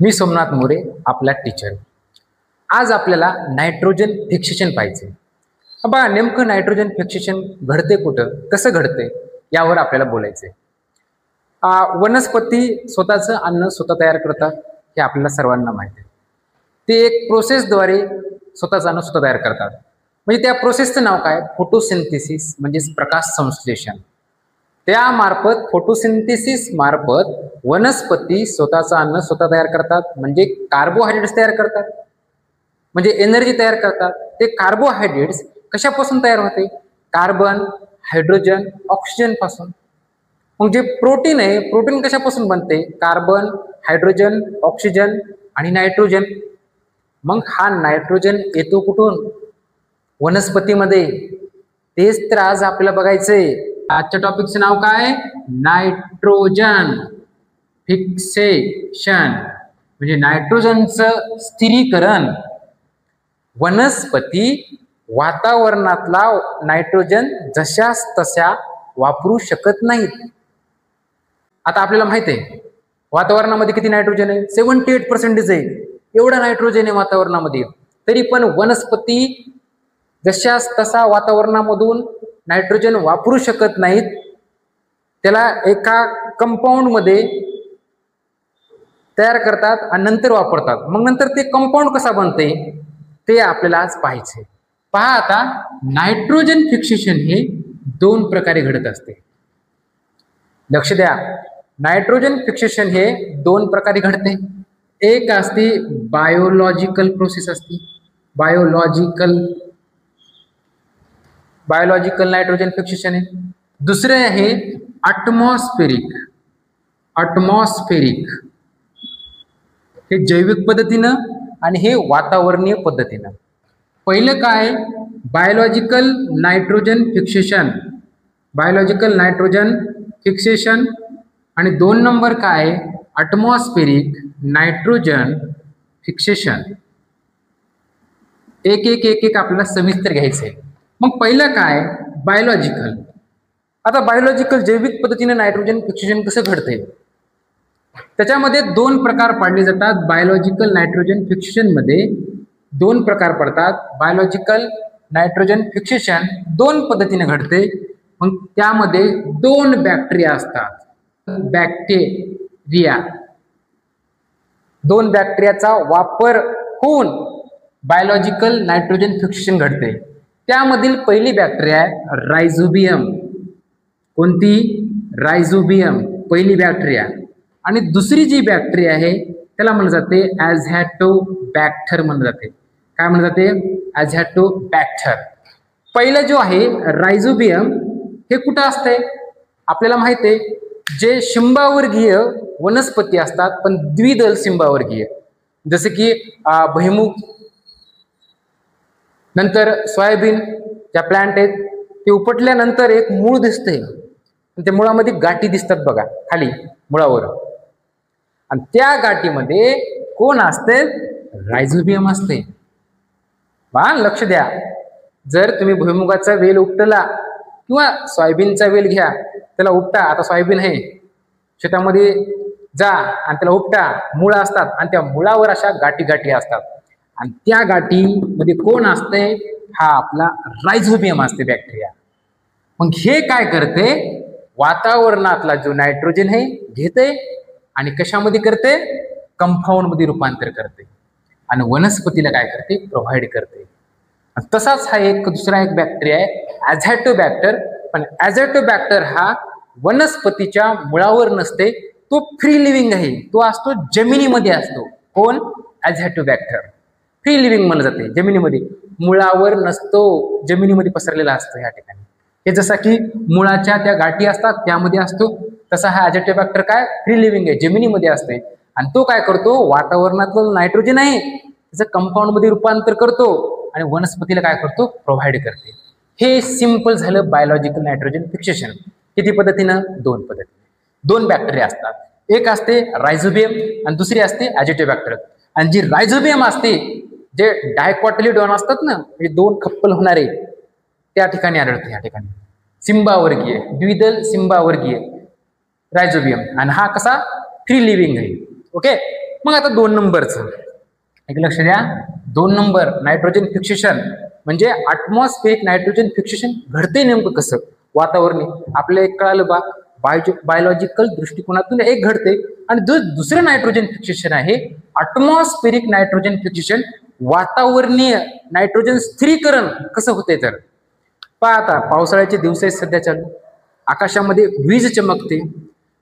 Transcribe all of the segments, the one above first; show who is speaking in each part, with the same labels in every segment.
Speaker 1: मी सोमनाथ मोरे, आपला टीचर. आज आपल्याला नायट्रोजन फिक्सेशन पाहिजे. बघा, नेमकं नायट्रोजन फिक्सेशन घडते कुठं, कसं घडते, यावर आपल्याला बोलायचंय. वनस्पती स्वतःचं अन्न स्वतः तयार करतात, हे आपल्याला सर्वांना माहिती आहे. ते एक प्रोसेसद्वारे स्वतःचं अन्न स्वतः तयार करतात. म्हणजे त्या प्रोसेसचं नाव काय? फोटोसिंथेसिस, म्हणजेच प्रकाश संश्लेषण. त्यामार्फत फोटोसिंथेसिस मार्फत वनस्पती स्वतःचं अन्न स्वतः तयार करतात, म्हणजे कार्बोहायड्रेट्स तयार करतात, म्हणजे एनर्जी तयार करतात. ते कार्बोहायड्रेट्स कशापासून तयार होते? कार्बन, हायड्रोजन, ऑक्सिजन पासून. मग जे प्रोटीन आहे, प्रोटीन कशापासून बनते? कार्बन, हायड्रोजन, ऑक्सिजन आणि नायट्रोजन. मग हा नायट्रोजन येतो कुठून? वनस्पतीमध्ये. तेच तर आज आपल्याला बघायचंय. आजच्या टॉपिकचं नाव काय? नायट्रोजन फिक्सेशन, म्हणजे नायट्रोजनचं स्थिरीकरण. वनस्पती वातावरणातला नायट्रोजन जशास तशा वापरू शकत नाहीत. आता आपल्याला माहित आहे वातावरणामध्ये किती नायट्रोजन आहे? 78% आहे. एवढा नायट्रोजन आहे वातावरणामध्ये. तरी पण वनस्पती जशास तसा वातावरणामधून नायट्रोजन वापरू शकत नाहीत. त्याला एका कंपाऊंड मध्ये तयार करतात आणि नंतर वापरतात. मग नंतर ते कंपाऊंड कसा बनते ते आपल्याला आज पाहायचे. पहा, आता नायट्रोजन फिक्सेशन हे 2 प्रकारे घडत असते. लक्ष द्या, नायट्रोजन फिक्सेशन हे 2 प्रकारे घडते. एक असते बायोलॉजिकल प्रोसेस असते, बायोलॉजिकल नायट्रोजन फिक्सेशन आहे. दुसरे आहे अटमॉस्फेरिक. हे जैविक पद्धतीनं आणि हे वातावरणीय पद्धतीनं. पहिलं काय? Biological nitrogen fixation. आणि 2 नंबर काय? अटमॉस्फेरिक नायट्रोजन फिक्सेशन. एक आपल्याला सविस्तर घ्यायचंय. मग पहिलं काय? बायोलॉजिकल. आता बायोलॉजिकल जैविक पद्धतीने नायट्रोजन फिक्सेशन कसं घडते? त्याच्यामध्ये 2 प्रकार पाडले जातात. बायोलॉजिकल नायट्रोजन फिक्सेशन मध्ये 2 प्रकार पडतात. बायोलॉजिकल नायट्रोजन फिक्सेशन 2 पद्धतीने घडते. मग त्यामध्ये 2 बॅक्टेरिया असतात. 2 बॅक्टेरियाचा वापर होऊन बायोलॉजिकल नायट्रोजन फिक्सेशन घडते. त्यामधील पहिली बॅक्टेरिया आहे रायझोबियम. कोणती? रायझोबियम, पहिली बॅक्टेरिया. आणि दुसरी जी बॅक्टेरिया आहे त्याला म्हणलं जाते ॲझॅटोबॅक्टर म्हणलं जाते. काय म्हणलं जाते? ॲझॅटोबॅक्टर. पहिलं जो आहे रायझोबियम, हे कुठं असते? आपल्याला माहिती आहे, जे शिंबावर्गीय वनस्पती असतात पण द्विदल शिंबावर्गीय, जसे की भुईमुग, नंतर सोयाबीन, ज्या प्लांट आहेत ते उपटल्यानंतर एक मूळ दिसते. त्या मुळामध्ये गाठी दिसतात बघा खाली मुळावर. आणि त्या गाठीमध्ये कोण असते? रायझोबियम असते. लक्ष द्या, जर तुम्ही भुईमुगाचा वेल उपटला किंवा सोयाबीनचा वेल घ्या, त्याला उपटा. आता सोयाबीन आहे, शेतामध्ये जा आणि त्याला उपटा. मुळं असतात आणि त्या मुळावर अशा गाठी असतात. आणि त्या गाठीमध्ये कोण असते? हा आपला रायझोबियम असते, बॅक्टेरिया. मग हे काय करते? वातावरणातला जो नायट्रोजन आहे घेते आणि कशामध्ये करते? कंपाऊंड मध्ये रूपांतर करते आणि वनस्पतीला काय करते? प्रोव्हाइड करते. तसाच हा दुसरा एक बॅक्टेरिया आहे ॲझॅटोबॅक्टर. पण ॲझॅटोबॅक्टर हा वनस्पतीच्या मुळावर नसते, तो फ्री लिव्हिंग आहे. तो असतो जमिनीमध्ये असतो. कोण? ॲझॅटोबॅक्टर. फ्री लिव्हिंग म्हणलं जाते, जमिनीमध्ये. मुळावर नसतो, जमिनीमध्ये पसरलेला असतो. या ठिकाणी हे जसं की मुळाच्या त्या गाठी असतात त्यामध्ये असतो, तसा हा ॲझॅटोबॅक्टर काय? फ्री लिव्हिंग आहे, जमिनीमध्ये असते. आणि तो काय करतो? वातावरणातलं नायट्रोजन आहे त्याचं कंपाऊंड मध्ये रूपांतर करतो आणि वनस्पतीला काय करतो? प्रोव्हाइड करते. हे सिंपल झालं बायोलॉजिकल नायट्रोजन फिक्सेशन. किती पद्धतीनं? 2 पद्धतीने. 2 बॅक्टेरिया असतात. एक असते रायझोबियम आणि दुसरी असते ॲझॅटोबॅक्टर. आणि जी रायझोबियम असते, जे डायकॉटिलिडॉन असतात ना, म्हणजे 2 कप्पल होणारे, त्या ठिकाणी आढळते. या ठिकाणी सिंबावर्गीय, द्विदल सिंबावर्गीय रायझोबियम. आणि हा कसा? फ्री लिव्हिंग आहे. ओके. मग आता 2 नंबरचं एक लक्ष द्या. 2 नंबर नायट्रोजन फिक्सेशन म्हणजे ॲटमॉस्फेरिक नायट्रोजन फिक्सेशन घडते नेमकं कसं वातावरणी आपल्याला एक कळालं बा. बायोलॉजिकल दृष्टिकोनातून एक घडते आणि दुसरं नायट्रोजन फिक्सेशन आहे ॲटमॉस्फेरिक नायट्रोजन फिक्सेशन. वातावरणीय नायट्रोजन स्थिरीकरण कसं होते तर पहा. आता पावसाळ्याचे दिवस आहेत सध्या चालू. आकाशामध्ये वीज चमकते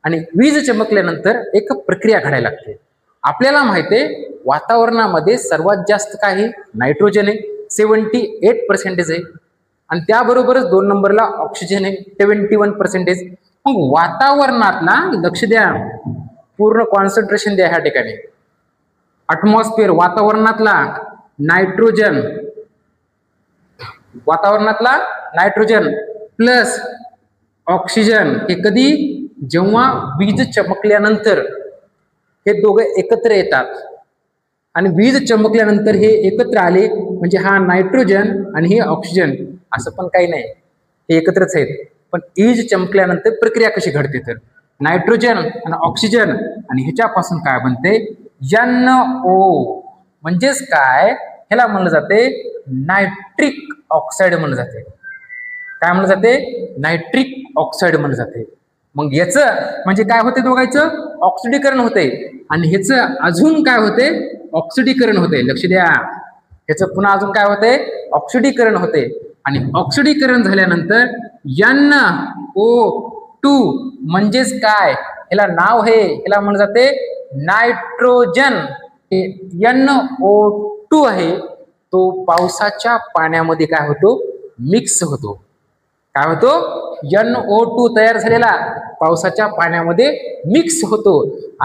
Speaker 1: आणि वीज चमकल्यानंतर एक प्रक्रिया घडायला लागते. आपल्याला माहिती आहे वातावरणामध्ये सर्वात जास्त काय नायट्रोजन आहे 78% आहे आणि त्याबरोबरच 2 नंबरला ऑक्सिजन आहे 71%. मग वातावरणातला लक्ष द्या पूर्ण कॉन्सन्ट्रेशन द्या ह्या ठिकाणी. ॲटमॉस्फिअर वातावरणातला नायट्रोजन प्लस ऑक्सिजन हे कधी जेव्हा वीज चमकल्यानंतर हे दोघे एकत्र येतात आणि वीज चमकल्यानंतर हे एकत्र आले म्हणजे हा नायट्रोजन आणि हे ऑक्सिजन असं पण काही नाही हे एकत्रच आहेत. पण वीज चमकल्यानंतर प्रक्रिया कशी घडते तर नायट्रोजन आणि ऑक्सिजन आणि ह्याच्यापासून काय बनते NO म्हणजेच काय ह्याला म्हणलं जाते नायट्रिक ऑक्साईड म्हणलं जाते. काय म्हणलं जाते नायट्रिक ऑक्साईड म्हणलं जाते. मग याचं म्हणजे काय होते दोघांचं ऑक्सिडीकरण होते आणि ह्याचं अजून काय होते ऑक्सिडीकरण होते. लक्ष द्या ह्याचं पुन्हा अजून काय होते ऑक्सिडीकरण होते आणि ऑक्सिडीकरण झाल्यानंतर NO2 म्हणजेच काय ह्याला नाव आहे ह्याला म्हणलं जाते नायट्रोजन. NO2 आहे तो पावसाच्या पाण्यामध्ये काय होतो मिक्स होतो. काय होतो NO2 तयार झालेला पावसाच्या पाण्यामध्ये मिक्स होतो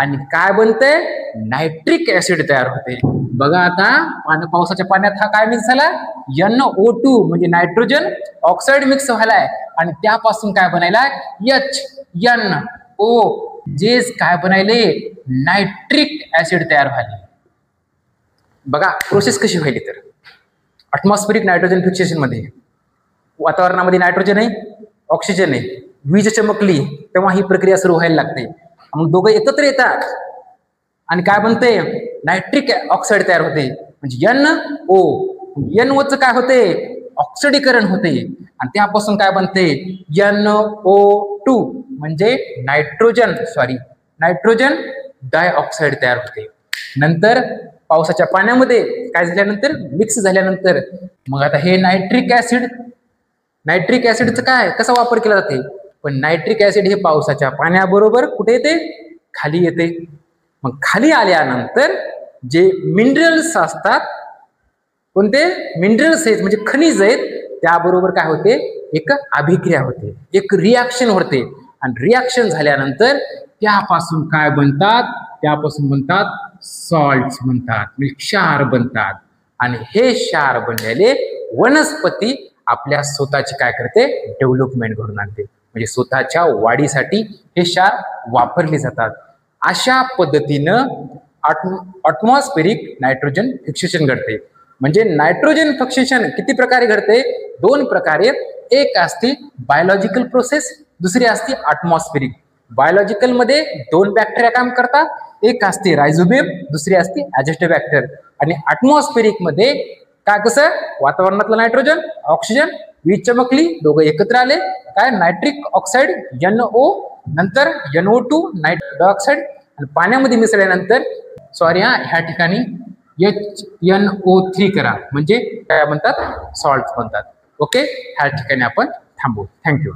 Speaker 1: आणि काय बनते नायट्रिक ऍसिड तयार होते. बघा आता पावसाच्या पाण्यात हा काय मिक्स झाला NO2 म्हणजे नायट्रोजन ऑक्साईड मिक्स व्हायलाय आणि त्यापासून काय बनायला HNO जेच काय बनायले नायट्रिक ऍसिड तयार व्हायले. बघा प्रोसेस कशी व्हायली तर ॲटमॉस्फेरिक नायट्रोजन फिक्सेशन मध्ये वातावरणामध्ये नायट्रोजन आहे ऑक्सिजन आहे वीज चमकली तेव्हा ही प्रक्रिया सुरू व्हायला लागते. मग दोघं एकत्र येतात आणि काय बनते नायट्रिक ऑक्साईड तयार होते म्हणजे NOचं काय होते ऑक्सिडीकरण होते आणि त्यापासून काय बनते NO2 म्हणजे नायट्रोजन डायऑक्साईड तयार होते. नंतर पावसाच्या पाण्यामध्ये काय झाल्यानंतर मिक्स झाल्यानंतर मग आता हे नायट्रिक ऍसिडचं काय कसा वापर केला जाते पण नायट्रिक ऍसिड हे पावसाच्या पाण्याबरोबर कुठे येते खाली येते. मग खाली आल्यानंतर जे मिनरल्स असतात कोणते मिनरल्स आहेत म्हणजे खनिज आहेत त्याबरोबर काय होते एक अभिक्रिया होते एक रिॲक्शन होते आणि रिॲक्शन झाल्यानंतर त्यापासून काय बनतात सॉल्ट्स बनतात म्हणजे क्षार बनतात आणि हे क्षार बनलेले वनस्पती आपल्या स्वतःची काय करते डेव्हलपमेंट घडून आणते म्हणजे स्वतःच्या वाढीसाठी हे क्षार वापरले जातात. अशा पद्धतीनं ॲटमॉस्फेरिक नायट्रोजन फिक्सेशन घडते. म्हणजे नायट्रोजन फिक्सेशन किती प्रकारे घडते 2 प्रकारे. एक असते बायोलॉजिकल प्रोसेस दुसरी असते ॲटमॉस्फेरिक. बायोलॉजिकल मध्ये 2 बॅक्टेरिया काम करतात. एक असते रायझोबियम दुसरी असते ॲजिटेबॅक्टर आणि ॲटमॉस्फेरिक मध्ये काय कसं वातावरणातलं नायट्रोजन ऑक्सिजन वीज चमकली दोघं एकत्र आले काय नायट्रिक ऑक्साईड NO नंतर NO2 नायट्रिक डायऑक्साईड आणि पाण्यामध्ये मिसळल्यानंतर ह्या ठिकाणी HNO3 करा म्हणजे काय म्हणतात सॉल्ट बनतात. ओके ह्या ठिकाणी आपण थांबू. थँक्यू.